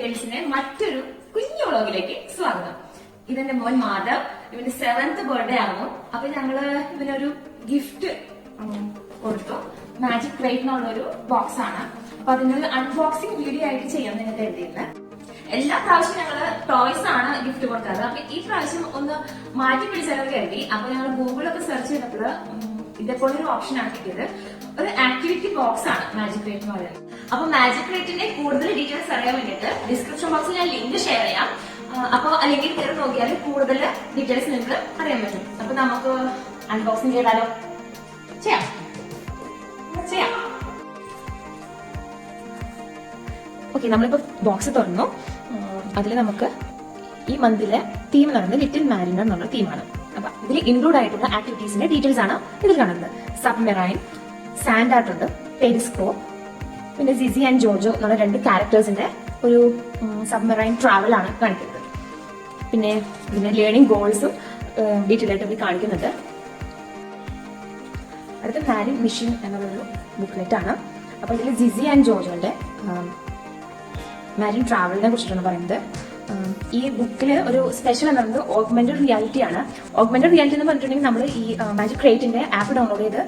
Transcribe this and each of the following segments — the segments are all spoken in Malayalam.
ക്രിയേറ്റേഴ്സിന്റെ മറ്റൊരു കുഞ്ഞു വ്ളോഗിലേക്ക് സ്വാഗതം. ഇതെന്റെ മോൻ മാധവ്, ഇവന്റെ 7th ബർത്ത്ഡേ ആകുന്നു. അപ്പൊ ഞങ്ങള് ഇവനൊരു ഗിഫ്റ്റ് കൊടുത്തു. മാജിക് ക്രേറ്റ് എന്നുള്ള ഒരു ബോക്സ് ആണ്. അപ്പൊ അതിനൊരു അൺബോക്സിംഗ് വീഡിയോ ആയിട്ട് ചെയ്യാൻ നിങ്ങൾക്ക് എഴുതിയിരുന്നത്. എല്ലാ പ്രാവശ്യം ഞങ്ങള് ടോയ്സ് ആണ് ഗിഫ്റ്റ് കൊടുക്കാറ്. അപ്പൊ ഈ പ്രാവശ്യം ഒന്ന് മാറ്റി പിടിച്ചാലോ കരുതി. അപ്പൊ ഞങ്ങൾ ഗൂഗിളൊക്കെ സെർച്ച് ചെയ്തപ്പോൾ ഇതേപോലൊരു ഓപ്ഷൻ ആണ് കിട്ടിയത്. ഒരു ആക്ടിവിറ്റി ബോക്സ് ആണ് മാജിക് ക്രേറ്റ് എന്ന് പറയുന്നത്. അപ്പൊ മാജിക് ക്രേറ്റിന്റെ കൂടുതൽ ഡീറ്റെയിൽസ് അറിയാൻ വേണ്ടിയിട്ട് ഡിസ്ക്രിപ്ഷൻ ബോക്സിൽ ഞാൻ ലിങ്ക് ഷെയർ ചെയ്യാം. അപ്പൊ അല്ലെങ്കിൽ കയറി നോക്കിയാൽ കൂടുതൽ ഡീറ്റെയിൽസ് നിങ്ങൾക്ക് അറിയാൻ പറ്റും. അപ്പൊ നമുക്ക് അൺബോക്സിംഗ് ചെയ്താലോ? ചെയ്യാം. ഓക്കെ, നമ്മളിപ്പോ ബോക്സ് തുറന്നു. അതിൽ നമുക്ക് ഈ മന്തിലെ തീം എന്ന് പറയുന്നത് ലിറ്റിൽ മാരിനർ എന്നുള്ള തീമാണ്. അപ്പൊ ഇതിൽ ഇൻക്ലൂഡ് ആയിട്ടുള്ള ആക്ടിവിറ്റീസിന്റെ ഡീറ്റെയിൽസ് ആണ് ഇതിൽ കാണുന്നത്. സബ്മെറൈൻ, സാൻഡ് ആർട്ട് ഉണ്ട്, പെരിസ്കോപ്പ്, പിന്നെ സിസി ആൻഡ് ജോജോ എന്നുള്ള 2 ക്യാരക്ടേഴ്സിന്റെ ഒരു സബ്മെറൈൻ ട്രാവൽ ആണ് കാണിക്കുന്നത്. പിന്നെ ഇതിന്റെ ലേണിംഗ് ഗോൾസും ഡീറ്റെയിൽ ആയിട്ട് ഇത് കാണിക്കുന്നുണ്ട്. അടുത്ത മാരിൻ മിഷൻ എന്നുള്ളൊരു ബുക്ക്ലെറ്റ് ആണ്. അപ്പൊ ഇതിൽ സിസി ആൻഡ് ജോജോന്റെ മാരിൻ ട്രാവലിനെ കുറിച്ചിട്ടാണ് പറയുന്നത്. ഈ ബുക്കിൽ ഒരു സ്പെഷ്യൽ എന്ന് പറയുന്നത് ഓഗ്മെന്റഡ് റിയാലിറ്റി ആണ്. ഓഗ്മെന്റഡ് റിയാലിറ്റി എന്ന് പറഞ്ഞിട്ടുണ്ടെങ്കിൽ നമ്മൾ ഈ മാജിക് ക്രേറ്റിന്റെ ആപ്പ് ഡൗൺലോഡ് ചെയ്ത്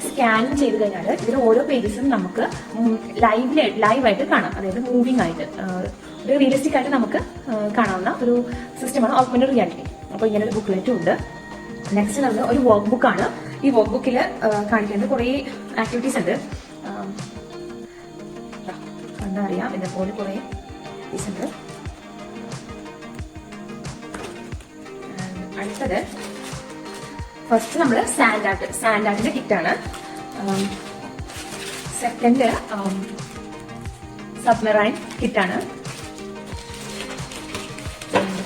സ്കാൻ ചെയ്ത് കഴിഞ്ഞാൽ ഇതിൽ ഓരോ പേജസും നമുക്ക് ലൈവായിട്ട് കാണാം. അതായത് മൂവിംഗ് ആയിട്ട് ഒരു റിയലിസ്റ്റിക് ആയിട്ട് നമുക്ക് കാണാവുന്ന ഒരു സിസ്റ്റമാണ് ഓഗ്മെന്റഡ് റിയാലിറ്റി. അപ്പൊ ഇങ്ങനെ ഒരു ബുക്ക്ലെറ്റും ഉണ്ട്. നെക്സ്റ്റ് നമ്മൾ ഒരു വർക്ക് ബുക്കാണ്. ഈ വർക്ക് ബുക്കിൽ കാണിക്കുന്നത് കുറേ ആക്ടിവിറ്റീസ് ഉണ്ട്. എന്താ അറിയാം, ഇതേപോലെ കുറേ ആക്ടിവിറ്റീസ് ഉണ്ട്. അടുത്തത് ഫസ്റ്റ് നമ്മൾ സാൻഡ് ആർട്ടിന്റെ കിറ്റാണ്. സെക്കൻഡ് സബ്മെറൈൻ കിറ്റാണ്.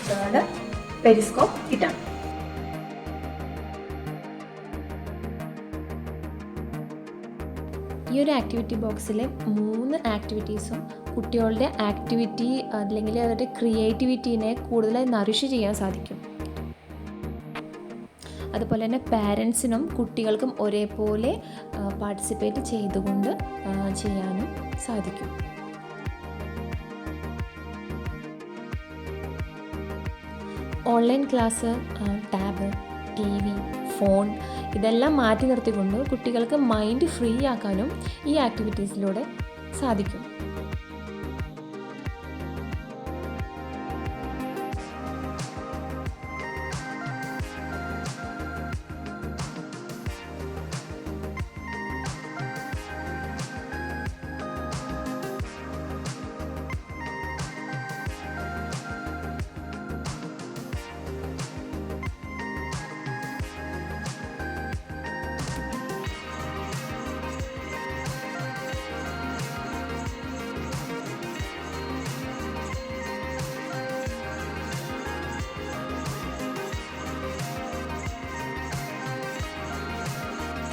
തേർഡ് പെരിസ്കോപ്പ് കിറ്റാണ്. ഈ ഒരു ആക്ടിവിറ്റി ബോക്സിലെ 3 ആക്ടിവിറ്റീസും കുട്ടികളുടെ ആക്ടിവിറ്റി അല്ലെങ്കിൽ അവരുടെ ക്രിയേറ്റിവിറ്റീനെ കൂടുതലായി നറിഷ് ചെയ്യാൻ സാധിക്കും. അതുപോലെ തന്നെ പാരൻസിനും കുട്ടികൾക്കും ഒരേപോലെ പാർട്ടിസിപ്പേറ്റ് ചെയ്തുകൊണ്ട് ചെയ്യാനും സാധിക്കും. Online class, tab, TV, phone ഇതെല്ലാം മാറ്റി നിർത്തിക്കൊണ്ട് കുട്ടികൾക്ക് മൈൻഡ് ഫ്രീ ആക്കാനും ഈ ആക്ടിവിറ്റീസിലൂടെ സാധിക്കും.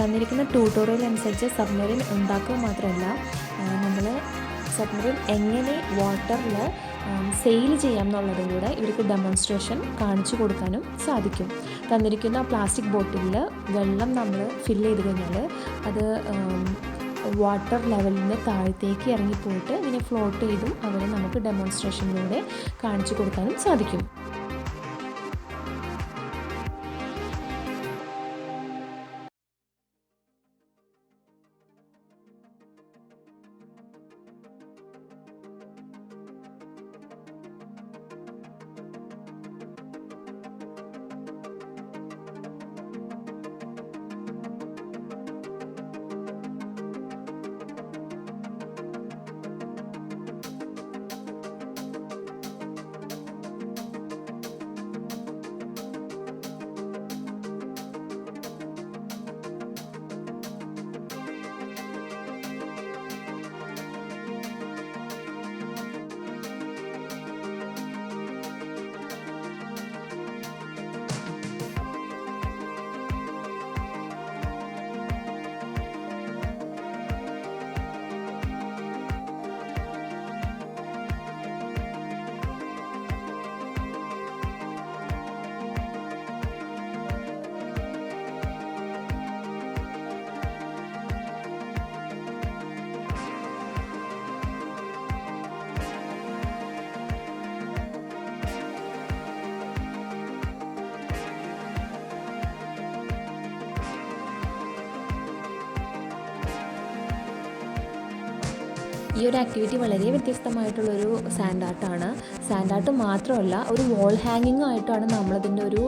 തന്നിരിക്കുന്ന ട്യൂട്ടോറിയൽ അനുസരിച്ച് സബ്മെറിൻ ഉണ്ടാക്കുക മാത്രമല്ല, നമ്മൾ സബ്മെറിൻ എങ്ങനെ വാട്ടറിൽ സെയിൽ ചെയ്യാം എന്നുള്ളതും കൂടെ ഇവർക്ക് ഡെമോൺസ്ട്രേഷൻ കാണിച്ചു കൊടുക്കാനും സാധിക്കും. തന്നിരിക്കുന്ന പ്ലാസ്റ്റിക് ബോട്ടിലിൽ വെള്ളം നമ്മൾ ഫില്ല് ചെയ്ത് കഴിഞ്ഞാൽ അത് വാട്ടർ ലെവലിൽ നിന്ന് താഴത്തേക്ക് ഇറങ്ങിപ്പോയിട്ട് ഇങ്ങനെ ഫ്ലോട്ട് ചെയ്തും അവരെ നമുക്ക് ഡെമോൺസ്ട്രേഷനിലൂടെ കാണിച്ചു കൊടുക്കാനും സാധിക്കും. ഈ ഒരു ആക്ടിവിറ്റി വളരെ വ്യത്യസ്തമായിട്ടുള്ളൊരു സാൻഡ് ആർട്ടാണ്. സാൻഡ് ആർട്ട് മാത്രമല്ല, ഒരു വാൾ ഹാങ്ങിങ് ആയിട്ടാണ് നമ്മളതിൻ്റെ ഒരു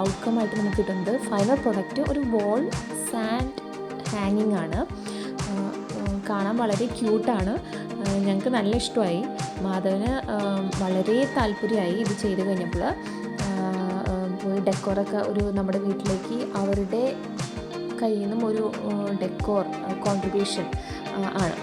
ഔട്ട്കം ആയിട്ട് നമുക്ക് കിട്ടുന്നത്. ഫൈനൽ പ്രൊഡക്റ്റ് ഒരു വാൾ സാൻഡ് ഹാങ്ങിങ് ആണ്. കാണാൻ വളരെ ക്യൂട്ടാണ്. ഞങ്ങൾക്ക് നല്ല ഇഷ്ടമായി. മാധവന് വളരെ താല്പര്യമായി ഇത് ചെയ്ത് കഴിഞ്ഞപ്പോൾ. ഡെക്കോറൊക്കെ ഒരു നമ്മുടെ വീട്ടിലേക്ക് അവരുടെ കയ്യിൽ നിന്നും ഒരു ഡെക്കോർ കോൺട്രിബ്യൂഷൻ ആണ്.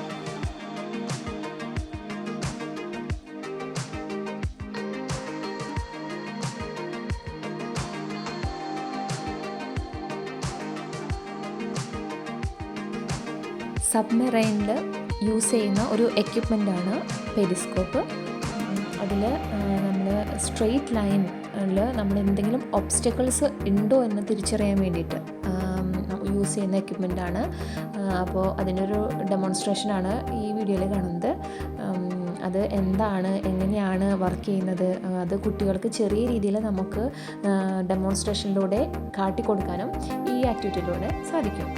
സബ്മെറൈനിൽ യൂസ് ചെയ്യുന്ന ഒരു എക്യുപ്മെൻ്റാണ് പെരിസ്കോപ്പ്. അതിൽ നമ്മൾ സ്ട്രെയിറ്റ് ലൈനിൽ നമ്മൾ എന്തെങ്കിലും ഒബ്സ്റ്റക്കിൾസ് ഉണ്ടോ എന്ന് തിരിച്ചറിയാൻ വേണ്ടിയിട്ട് യൂസ് ചെയ്യുന്ന എക്യുപ്മെൻ്റാണ്. അപ്പോൾ അതിനൊരു ഡെമോൺസ്ട്രേഷനാണ് ഈ വീഡിയോയിൽ കാണുന്നത്. അത് എന്താണ്, എങ്ങനെയാണ് വർക്ക് ചെയ്യുന്നത്, അത് കുട്ടികൾക്ക് ചെറിയ രീതിയിൽ നമുക്ക് ഡെമോൺസ്ട്രേഷനിലൂടെ കാട്ടിക്കൊടുക്കാനും ഈ ആക്ടിവിറ്റിയിലൂടെ സാധിക്കും.